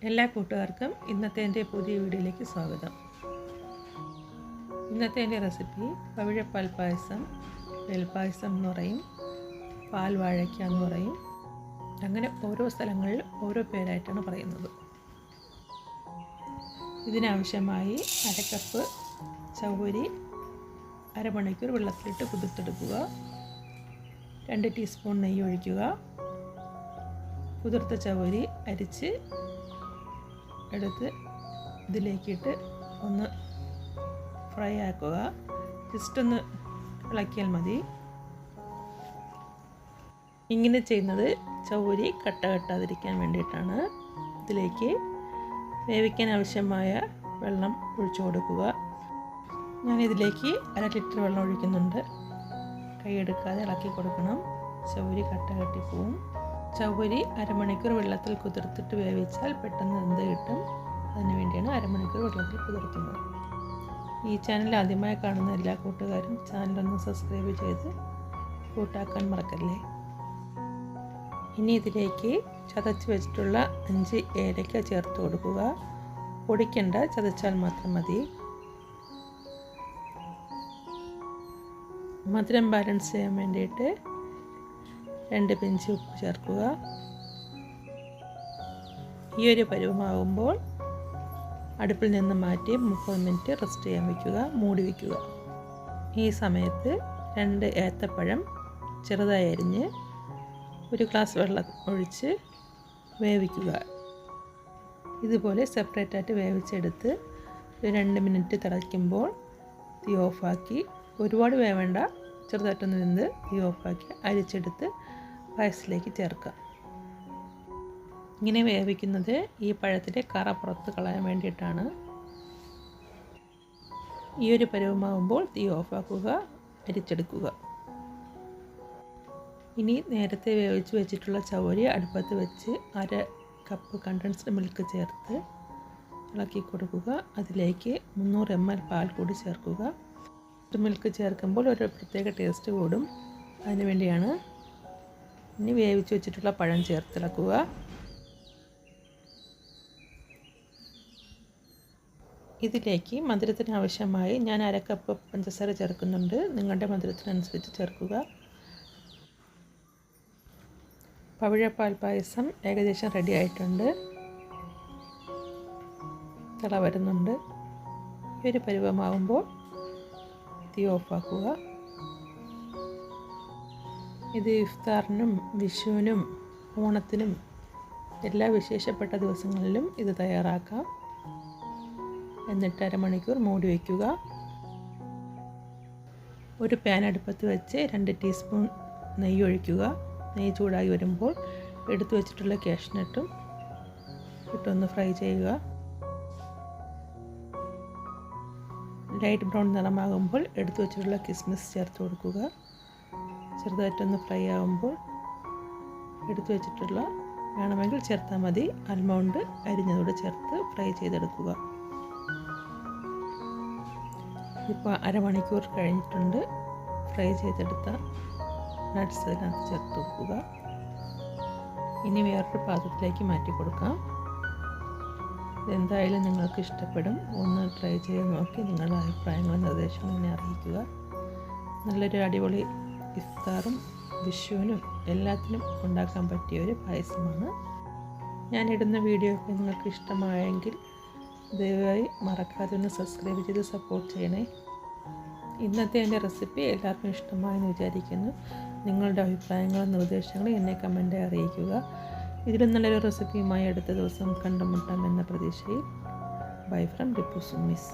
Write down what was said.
എല്ലാ കൂട്ടുകാർക്കും ഇന്നത്തെ എൻ്റെ പുതിയ വീഡിയോയിലേക്ക് സ്വാഗതം. ഇന്നത്തെ എൻ്റെ റെസിപ്പി പവിഴപ്പാൽ പായസം, നെൽപ്പായസം എന്ന് പറയും, പാൽവാഴയ്ക്ക എന്ന് പറയും. അങ്ങനെ ഓരോ സ്ഥലങ്ങളിൽ ഓരോ പേരായിട്ടാണ് പറയുന്നത്. ഇതിനാവശ്യമായി 1/2 കപ്പ് ചവ്വരി അരമണിക്കൂർ വെള്ളത്തിലിട്ട് കുതിർത്തെടുക്കുക. 2 ടീസ്പൂൺ നെയ്യ് ഒഴിക്കുക. കുതിർത്ത ചവ്വരി അരിച്ച് എടുത്ത് ഇതിലേക്കിട്ട് ഒന്ന് ഫ്രൈ ആക്കുക. ജസ്റ്റ് ഒന്ന് ഇളക്കിയാൽ മതി. ഇങ്ങനെ ചെയ്യുന്നത് ചവ്വരി കട്ട കെട്ടാതിരിക്കാൻ വേണ്ടിയിട്ടാണ്. ഇതിലേക്ക് വേവിക്കാൻ ആവശ്യമായ വെള്ളം ഒഴിച്ചു കൊടുക്കുക. ഞാനിതിലേക്ക് 1/2 ലിറ്റർ വെള്ളം ഒഴിക്കുന്നുണ്ട്. കൈയെടുക്കാതെ ഇളക്കി കൊടുക്കണം, ചവ്വരി കട്ട കെട്ടിപ്പോവും. ചവ്വരി അരമണിക്കൂർ വെള്ളത്തിൽ കുതിർത്തിട്ട് വേവിച്ചാൽ പെട്ടെന്ന് വെന്ത് കിട്ടും. അതിന് വേണ്ടിയാണ് അരമണിക്കൂർ വെള്ളത്തിൽ കുതിർത്തുന്നത്. ഈ ചാനൽ ആദ്യമായി കാണുന്ന എല്ലാ കൂട്ടുകാരും ചാനലൊന്ന് സബ്സ്ക്രൈബ് ചെയ്ത് കൂട്ടാക്കാൻ മറക്കല്ലേ. ഇനി ഇതിലേക്ക് ചതച്ച് വെച്ചിട്ടുള്ള 5 ഏലക്ക ചേർത്ത് കൊടുക്കുക. പൊടിക്കണ്ട, ചതച്ചാൽ മാത്രം മതി. മധുരം ബാലൻസ് ചെയ്യാൻ വേണ്ടിയിട്ട് 2 പിഞ്ച് ഉപ്പ് ചേർക്കുക. ഈ ഒരു പരുവമാകുമ്പോൾ അടുപ്പിൽ നിന്ന് മാറ്റി 30 മിനിറ്റ് റെസ്റ്റ് ചെയ്യാൻ വയ്ക്കുക, മൂടി വയ്ക്കുക. ഈ സമയത്ത് 2 ഏത്തപ്പഴം ചെറുതായി അരിഞ്ഞ് 1 ഗ്ലാസ് വെള്ളം ഒഴിച്ച് വേവിക്കുക. ഇതുപോലെ സെപ്പറേറ്റായിട്ട് വേവിച്ചെടുത്ത് 2 മിനിറ്റ് തിളയ്ക്കുമ്പോൾ തീ ഓഫാക്കി, ഒരുപാട് വേവേണ്ട, ചെറുതായിട്ടൊന്ന് വെന്ത് തീ ഓഫാക്കി അരിച്ചെടുത്ത് പായസത്തിലേക്ക് ചേർക്കാം. ഇങ്ങനെ വേവിക്കുന്നത് ഈ പഴത്തിൻ്റെ കറ പുറത്ത് കളയാൻ വേണ്ടിയിട്ടാണ്. ഈ ഒരു പരുവമാകുമ്പോൾ തീ ഓഫാക്കുക, അരിച്ചെടുക്കുക. ഇനി നേരത്തെ വേവിച്ച് വെച്ചിട്ടുള്ള ചവ്വരി അടുപ്പത്ത് വെച്ച് 1/2 കപ്പ് കണ്ടൻസ്ഡ് മിൽക്ക് ചേർത്ത് ഇളക്കി കൊടുക്കുക. അതിലേക്ക് 300 ml പാൽ കൂടി ചേർക്കുക. മിൽക്ക് ചേർക്കുമ്പോൾ ഒരു പ്രത്യേക ടേസ്റ്റ് കൂടും, അതിന് വേണ്ടിയാണ്. ഇനി വേവിച്ച് വെച്ചിട്ടുള്ള പഴം ചേർത്തിളക്കുക. ഇതിലേക്ക് മധുരത്തിന് ആവശ്യമായി ഞാൻ 1/2 കപ്പ് പഞ്ചസാര ചേർക്കുന്നുണ്ട്. നിങ്ങളുടെ മധുരത്തിനനുസരിച്ച് ചേർക്കുക. പവിഴപ്പാൽ പായസം ഏകദേശം റെഡി ആയിട്ടുണ്ട്. തിള വരുന്നുണ്ട്. ഈ ഒരു പരുവമാകുമ്പോൾ തീ ഓഫാക്കുക. ഇത് ഇഫ്താറിനും വിഷുവിനും ഓണത്തിനും എല്ലാ വിശേഷപ്പെട്ട ദിവസങ്ങളിലും ഇത് തയ്യാറാക്കാം. എന്നിട്ട് അരമണിക്കൂർ മൂടി വയ്ക്കുക. ഒരു പാൻ അടുപ്പത്ത് വെച്ച് 2 ടീസ്പൂൺ നെയ്യ് ഒഴിക്കുക. നെയ്യ് ചൂടായി വരുമ്പോൾ എടുത്തു വെച്ചിട്ടുള്ള കാഷ്നട്ടും ഇട്ടൊന്ന് ഫ്രൈ ചെയ്യുക. ലൈറ്റ് ബ്രൗൺ നിറമാകുമ്പോൾ എടുത്തു വെച്ചിട്ടുള്ള കിസ്മിസ് ചേർത്ത് കൊടുക്കുക. ചെറുതായിട്ടൊന്ന് ഫ്രൈ ആകുമ്പോൾ എടുത്തു വെച്ചിട്ടുള്ള, വേണമെങ്കിൽ ചേർത്താൽ മതി, ആൽമണ്ട് അരിഞ്ഞതോടെ ചേർത്ത് ഫ്രൈ ചെയ്തെടുക്കുക. ഇപ്പോൾ അരമണിക്കൂർ കഴിഞ്ഞിട്ടുണ്ട്. ഫ്രൈ ചെയ്തെടുത്ത നട്ട്സ് അതിനകത്ത് ചേർത്ത് കൊടുക്കുക. ഇനി വേറൊരു പാത്രത്തിലേക്ക് മാറ്റി കൊടുക്കാം. എന്തായാലും നിങ്ങൾക്ക് ഇഷ്ടപ്പെടും. ഒന്ന് ട്രൈ ചെയ്ത് നോക്കി നിങ്ങളുടെ അഭിപ്രായങ്ങളും നിർദ്ദേശങ്ങളും എന്നെ അറിയിക്കുക. നല്ലൊരു അടിപൊളി ഇഫ്താറും വിഷുവിനും എല്ലാത്തിനും ഉണ്ടാക്കാൻ പറ്റിയ ഒരു പായസമാണ്. ഞാനിടുന്ന വീഡിയോ ഒക്കെ നിങ്ങൾക്ക് ഇഷ്ടമായെങ്കിൽ ദയവായി മറക്കാതെ ഒന്ന് സബ്സ്ക്രൈബ് ചെയ്ത് സപ്പോർട്ട് ചെയ്യണേ. ഇന്നത്തെ എൻ്റെ റെസിപ്പി എല്ലാവർക്കും ഇഷ്ടമായെന്ന് വിചാരിക്കുന്നു. നിങ്ങളുടെ അഭിപ്രായങ്ങളും നിർദ്ദേശങ്ങളും എന്നെ കമൻറ്റായി അറിയിക്കുക. ഇതിലും നല്ലൊരു റെസിപ്പിയുമായി അടുത്ത ദിവസം കണ്ടുമുട്ടാം എന്ന പ്രതീക്ഷയിൽ. Bye from Dippu Sumi's.